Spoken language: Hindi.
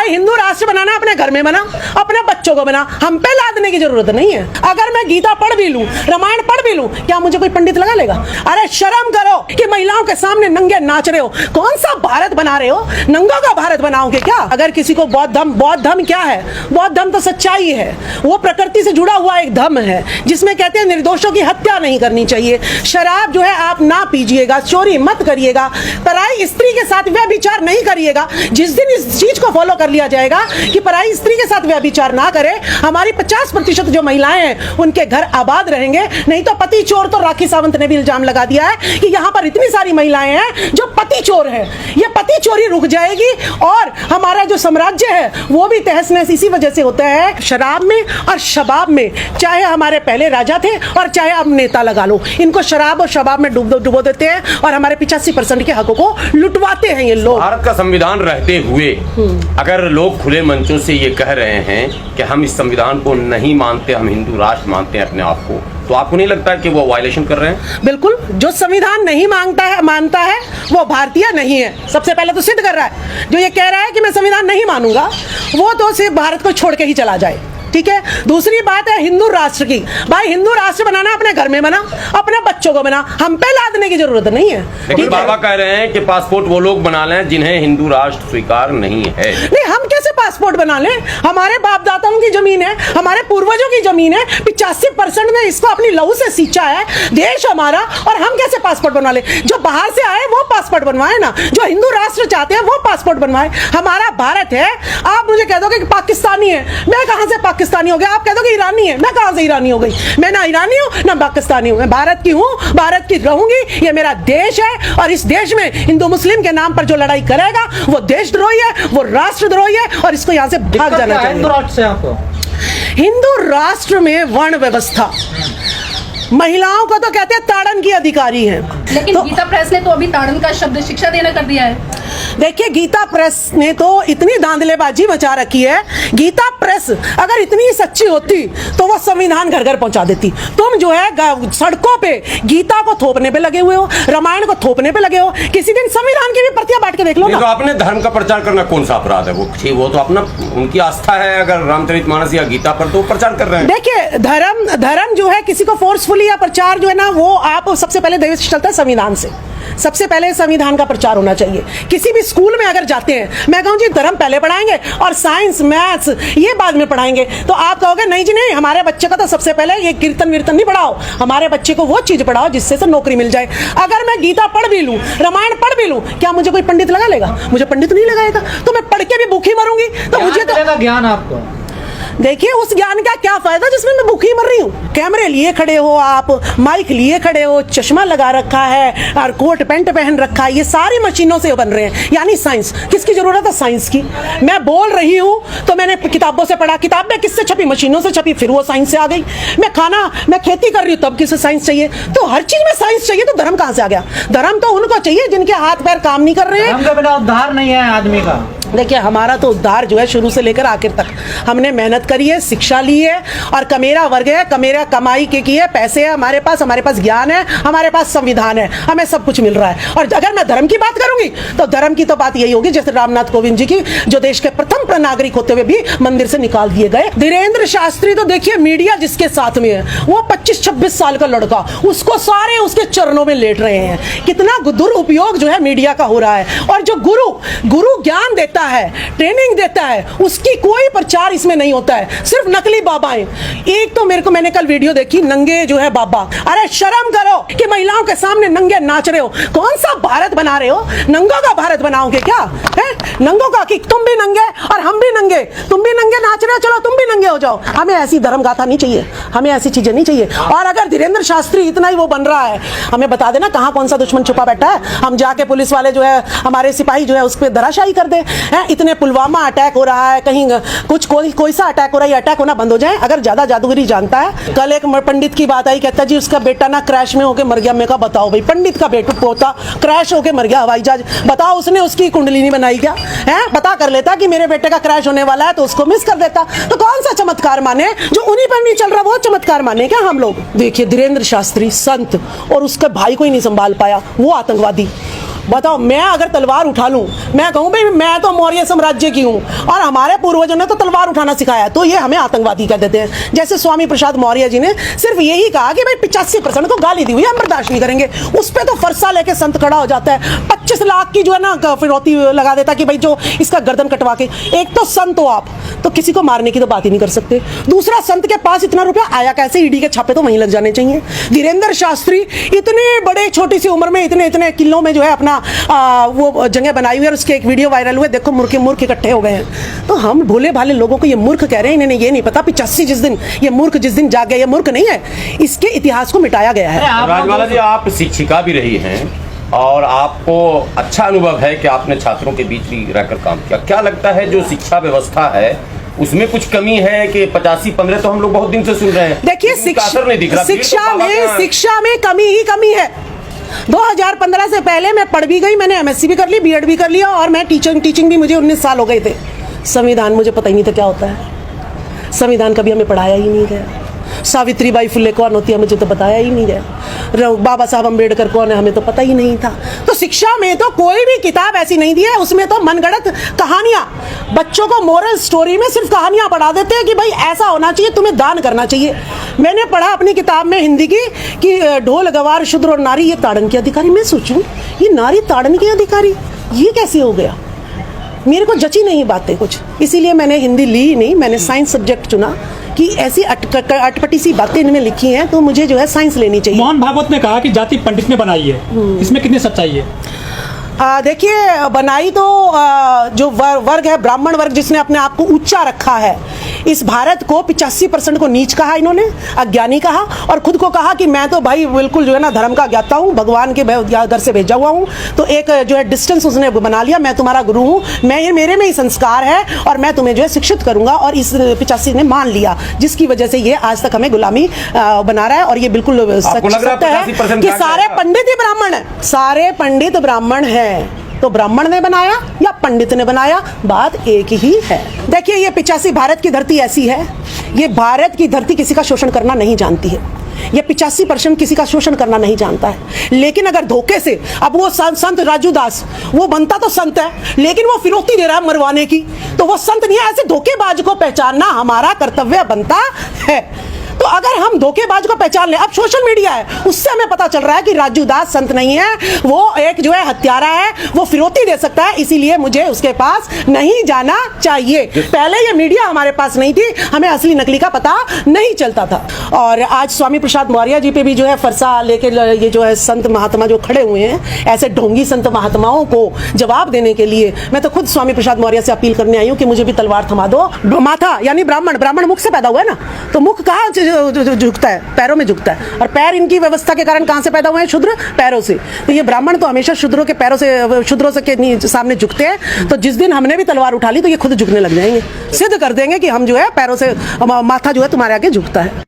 भाई हिंदू राष्ट्र बनाना अपने घर में बना, अपने बच्चों को बना, हम पे लादने की जरूरत नहीं है। अगर मैं गीता पढ़ भी लूं, रामायण पढ़ भी लूं, क्या मुझे कोई पंडित लगा लेगा? अरे शर्म करो कि महिलाओं के सामने नंगे नाच रहे हो। कौन सा भारत बना रहे हो? नंगों का भारत बनाओगे क्या? अगर किसी को बौद्ध धर्म क्या है? बौद्ध धर्म तो सच्चाई है, वो प्रकृति से जुड़ा हुआ एक धर्म है जिसमें कहते हैं निर्दोषों की हत्या नहीं करनी चाहिए, शराब जो है आप ना पीजिएगा, चोरी मत करिएगा, पराई स्त्री के साथ व्यभिचार नहीं करिएगा। जिस दिन इस चीज को फॉलो कर लिया जाएगा कि पराई स्त्री के साथ व्यभिचार ना करे, हमारी 50% जो महिलाएं हैं उनके घर आबाद रहेंगे। नहीं तो पति चोर, तो राखी सावंत ने भी इल्जाम लगा दिया है कि यहां पर इतनी सारी महिलाएं हैं जो पति चोर है। ये पति चोरी रुक जाएगी और हमारा जो साम्राज्य है वो भी तहस नहस इसी वजह से होता है, शराब में और शबाब में। चाहे हमारे पहले राजा थे और चाहे अब नेता लगा लो, इनको शराब और शबाब में डुबो देते हैं और हमारे 85% के हकों को लुटवाते हैं ये लोग। भारत का संविधान रहते हुए अगर लोग खुले मंचों से ये कह रहे हैं कि हम इस संविधान को नहीं मानते, हम हिंदू राष्ट्र मानते हैं अपने आप को, तो आपको नहीं लगता है कि वो वायलेशन कर रहे हैं? बिल्कुल, जो संविधान नहीं मानता है वो भारतीय नहीं है। सबसे पहले तो सिद्ध कर रहा है। जो ये कह रहा है कि मैं संविधान नहीं मानूंगा, वो तो सिर्फ भारत को छोड़ के ही चला जाए। ठीक है। दूसरी बात है हिंदू राष्ट्र की। भाई हिंदू राष्ट्र बनाना अपने घर में बना, अपने बच्चों को बना, हम पे लादने की जरूरत नहीं है। लेकिन बाबा कह रहे हैं कि पासपोर्ट वो लोग बना लें जिन्हें हिंदू राष्ट्र स्वीकार नहीं है। नहीं, हम कैसे पासपोर्ट बना लें? हमारे बाप दाताओं की जमीन है, हमारे पूर्वजों की जमीन है, 85% ने इसको अपनी लहू से सींचा है, देश हमारा, और हम कैसे पासपोर्ट बनवा ले? जो बाहर से आए वो पासपोर्ट बनवाए ना, जो हिंदू राष्ट्र चाहते हैं वो पासपोर्ट बनवाए। हमारा भारत है। आप मुझे कह दोगे कि पाकिस्तानी है, मैं कहां से पाकिस्तानी हो गया? आप कह दो कि ईरानी है, मैं कहां से ईरानी हो गई? मैं ना ईरानी हूं ना पाकिस्तानी हूं, मैं भारत की हूं, भारत की रहूंगी। ये मेरा देश है और इस देश में हिंदू मुस्लिम के नाम पर जो लड़ाई करेगा वो देशद्रोही है, वो राष्ट्रद्रोही है और इसको यहां से भाग जाना चाहिए। हिंदू राष्ट्र में वर्ण व्यवस्था, महिलाओं को तो कहते हैं ताड़न की अधिकारी है। लेकिन तो गीता प्रेस ने तो अभी ताड़न का शब्द शिक्षा देना कर दिया है। देखिए, गीता प्रेस ने तो इतनी धांधलेबाजी मचा रखी है। गीता प्रेस अगर इतनी सच्ची होती तो वो संविधान घर घर पहुंचा देती। तुम जो है सड़कों पे गीता को थोपने पे लगे हुए हो, रामायण को थोपने पे लगे हो। किसी दिन संविधान की भी प्रतियां बांट के देख लो ना। तो अपने धर्म का प्रचार करना कौन सा अपराध है? वो तो अपना उनकी आस्था है। अगर रामचरितमानस या गीता पर तो प्रचार कर रहे हैं। देखिए, धर्म जो है किसी को फोर्सफुली या प्रचार जो है ना, वो आप सबसे पहले देश चलता है संविधान से। सबसे पहले संविधान का प्रचार होना चाहिए। किसी भी स्कूल में अगर जाते हैं, मैं कहूं जी धर्म पहले पढ़ाएंगे और साइंस मैथ्स ये बाद में पढ़ाएंगे, तो आप कहोगे नहीं जी नहीं, हमारे बच्चे को तो सबसे पहले ये कीर्तन वीर्तन नहीं पढ़ाओ, हमारे बच्चे को वो चीज पढ़ाओ जिससे से नौकरी मिल जाए। अगर मैं गीता पढ़ भी लूं, रामायण पढ़ भी लूं, क्या मुझे कोई पंडित लगा लेगा? मुझे पंडित नहीं लगाएगा, तो मैं पढ़ के भी भूखी मरूंगी। तो मुझे तो ज्ञान आपको, देखिए, उस ज्ञान का क्या फायदा जिसमें मैं भूखी मर रही हूँ? कैमरे लिए खड़े हो आप, माइक लिए खड़े हो, चश्मा लगा रखा है और कोट पैंट पहन रखा है, ये सारी मशीनों से बन रहे हैं। यानी साइंस, किसकी जरूरत है साइंस की? मैं बोल रही हूँ तो मैंने किताबों से पढ़ा, किताबें किससे छपी? मशीनों से छपी, फिर वो साइंस से आ गई। मैं खेती कर रही हूँ तब किससे साइंस चाहिए? तो हर चीज में साइंस चाहिए, तो धर्म कहाँ से आ गया? धर्म तो उनको चाहिए जिनके हाथ पैर काम नहीं कर रहे हैं। धर्म के बिना उद्धार नहीं है आदमी का। देखिए, हमारा तो उद्धार जो है शुरू से लेकर आखिर तक हमने मेहनत करी है, शिक्षा ली है और कमेरा वर्ग है, कमेरा कमाई के की है, पैसे है हमारे पास ज्ञान है, हमारे पास संविधान है, हमें सब कुछ मिल रहा है। और अगर मैं धर्म की बात करूंगी तो धर्म की तो बात यही होगी जैसे रामनाथ कोविंद जी की, जो देश के प्रथम नागरिक होते हुए भी मंदिर से निकाल दिए गए। धीरेन्द्र शास्त्री तो देखिए, मीडिया जिसके साथ में है, वो 25-26 साल का लड़का, उसको सारे उसके चरणों में लेट रहे हैं। कितना दुरुपयोग जो है मीडिया का हो रहा है। और जो गुरु ज्ञान देता है, ट्रेनिंग देता है, उसकी कोई प्रचार इसमें नहीं होता है, सिर्फ नकली बाबाएं। एक तो मैंने कल वीडियो देखी, नंगे जो है बाबा। अरे शर्म करो कि महिलाओं के सामने नंगे नाच रहे हो। कौन सा भारत बना रहे हो? नंगों का भारत बनाओगे क्या? है नंगों का कि तुम भी नंगे और हम भी नंगे, तुम भी नंगे नाच रहे हो, चलो तुम भी नंगे हो जाओ। हमें ऐसी धर्म गाथा नहीं चाहिए, हमें ऐसी चीजें नहीं चाहिए। और अगर धीरेन्द्र शास्त्री इतना ही वो बन रहा है, हमें बता देना कहां कौन सा दुश्मन छुपा बैठा है। हम जाके पुलिस वाले जो है, हमारे सिपाही जो है, उस पर धराशायी कर दे। इतने पुलवामा अटैक हो रहा है, कहीं कुछ कोई सा अटैक हो रहा है, अटैक होना बंद हो जाए। अगर ज्यादा जादूगरी जानता है। कल एक पंडित की बात आई, कहता जी उसका बेटा ना क्रैश में होके मर गया। मैं कहा बताओ भाई, पंडित का बेटा पोता क्रैश होके मर गया हवाई जहाज, बताओ उसने उसकी कुंडली नहीं बनाई क्या? है पता कर लेता कि मेरे बेटे का क्रैश होने वाला है तो उसको मिस कर देता। तो कौन सा चमत्कार माने? जो उन्हीं पर नहीं चल रहा वो चमत्कार माने क्या हम लोग? देखिए, धीरेन्द्र शास्त्री संत और उसके भाई को ही नहीं संभाल पाया, वो आतंकवादी। बताओ, मैं अगर तलवार उठा लूं, मैं कहूं भाई मैं तो मौर्य साम्राज्य की हूं और हमारे पूर्वजों ने तो तलवार उठाना सिखाया, तो ये हमें आतंकवादी कह देते हैं। जैसे स्वामी प्रसाद मौर्य जी ने सिर्फ यही कहा कि भाई 85% को गाली दी हुई है, हम बर्दाश्त नहीं करेंगे। उस पर तो फरसा लेके संत खड़ा हो जाता है, 25 लाख की जो है ना फिरौती लगा देता कि भाई जो इसका गर्दन कटवा के। एक तो संत हो आप, तो किसी को मारने की तो बात ही नहीं कर सकते। दूसरा, संत के पास इतना रुपया आया कैसे? ईडी के छापे तो वहीं लग जाने चाहिए। धीरेन्द्र शास्त्री इतने बड़े, छोटी सी उम्र में इतने किलों में जो है अपना वो जगह बनाई हुई है और उसके एक वीडियो वायरल हुए, देखो मूर्ख इकट्ठे हो गए हैं। तो हम भोले भाले लोगों को ये मूर्ख कह रहे हैं, इन्हें ये नहीं पता 85 जिस दिन ये मूर्ख जिस दिन जाग गया, ये मूर्ख नहीं है, इसके इतिहास को मिटाया गया है। राजमाला जी, आप शिक्षिका भी रही हैं और आपको अच्छा अनुभव है कि आपने छात्रों के बीच भी रहकर काम किया। क्या लगता है जो शिक्षा व्यवस्था है उसमें कुछ कमी है कि 85-15 तो हम लोग बहुत दिन से सुन रहे हैं? देखिए, शिक्षा में कमी ही कमी है। 2015 से पहले मैं पढ़ भी गई, मैंने एमएससी भी कर ली, बीएड भी कर लिया और मैं टीचिंग भी, मुझे 19 साल हो गए थे। संविधान मुझे पता ही नहीं था क्या होता है, संविधान कभी हमें पढ़ाया ही नहीं गया। सावित्रीबाई फुले कौन होती है मुझे तो बताया ही नहीं गया। बाबा साहब अम्बेडकर कौन है हमें तो पता ही नहीं था। तो शिक्षा में तो कोई भी किताब ऐसी नहीं दी है, उसमें तो मनगढ़ंत कहानियां, बच्चों को मोरल स्टोरी में सिर्फ कहानियां पढ़ा देते हैं कि भाई ऐसा होना चाहिए, तुम्हें दान करना चाहिए। मैंने पढ़ा अपनी किताब में हिंदी की कि ढोल गवार शूद्र और नारी ये ताड़न के अधिकारी। मैं सोचूं ये नारी ताड़न के अधिकारी ये कैसे हो गया? मेरे को जची नहीं बातें कुछ, इसीलिए मैंने हिंदी ली ही नहीं, मैंने साइंस सब्जेक्ट चुना कि ऐसी अटपटी सी बातें इनमें लिखी हैं तो मुझे जो है साइंस लेनी चाहिए। मोहन भागवत ने कहा कि जाति पंडित ने बनाई है, इसमें कितनी सच्चाई है? देखिए, बनाई तो जो वर्ग है, ब्राह्मण वर्ग, जिसने अपने आप को ऊंचा रखा है, इस भारत को 85% को नीच कहा इन्होंने, अज्ञानी कहा, और खुद को कहा कि मैं तो भाई बिल्कुल जो है ना धर्म का ज्ञाता हूँ, भगवान के घर से भेजा हुआ हूँ। तो एक जो है डिस्टेंस उसने बना लिया, मैं तुम्हारा गुरु हूँ, मैं ये मेरे में ही संस्कार है और मैं तुम्हें जो है शिक्षित करूंगा। और इस 85 ने मान लिया, जिसकी वजह से ये आज तक हमें गुलामी बना रहा है। और ये बिल्कुल सच सत्य है कि सारे पंडित ही ब्राह्मण है, सारे पंडित ब्राह्मण है। तो ब्राह्मण ने बनाया या पंडित ने बनाया, बात एक ही है। देखिए, ये 85 भारत की धरती ऐसी है, ये भारत की धरती किसी का शोषण करना नहीं जानती है। ये 85% किसी का शोषण करना नहीं जानता है। लेकिन अगर धोखे से, अब वो संत राजू दास, वो बनता तो संत है लेकिन वो फिरौती दे रहा है मरवाने की, तो वो संत नहीं है। ऐसे धोखेबाज को पहचानना हमारा कर्तव्य बनता है। तो अगर हम धोखेबाज को पहचान ले, अब सोशल मीडिया है, उससे हमें पता चल रहा है कि राजू दास संत नहीं है, वो एक जो है हत्यारा है, वो फिरौती दे सकता है, इसीलिए मुझे उसके पास नहीं जाना चाहिए। पहले ये मीडिया हमारे पास नहीं थी, हमें असली नकली का पता नहीं चलता था। और आज स्वामी प्रसाद मौर्य जी पे भी जो है फरसा लेके ये जो है संत महात्मा जो खड़े हुए हैं, ऐसे ढोंगी संत महात्माओं को जवाब देने के लिए मैं तो खुद स्वामी प्रसाद मौर्य से अपील करने आई हूँ कि मुझे भी तलवार थमा दो। माथा यानी ब्राह्मण मुख से पैदा हुआ है ना, तो मुख कहाँ झुकता है? पैरों में झुकता है। और पैर इनकी व्यवस्था के कारण कहां से पैदा हुए हैं? शूद्र, पैरों से। तो ये ब्राह्मण तो हमेशा शूद्रों के पैरों से, शूद्रों से के सामने झुकते हैं। तो जिस दिन हमने भी तलवार उठा ली तो ये खुद झुकने लग जाएंगे, सिद्ध कर देंगे कि हम जो है पैरों से, माथा जो है तुम्हारे आगे झुकता है।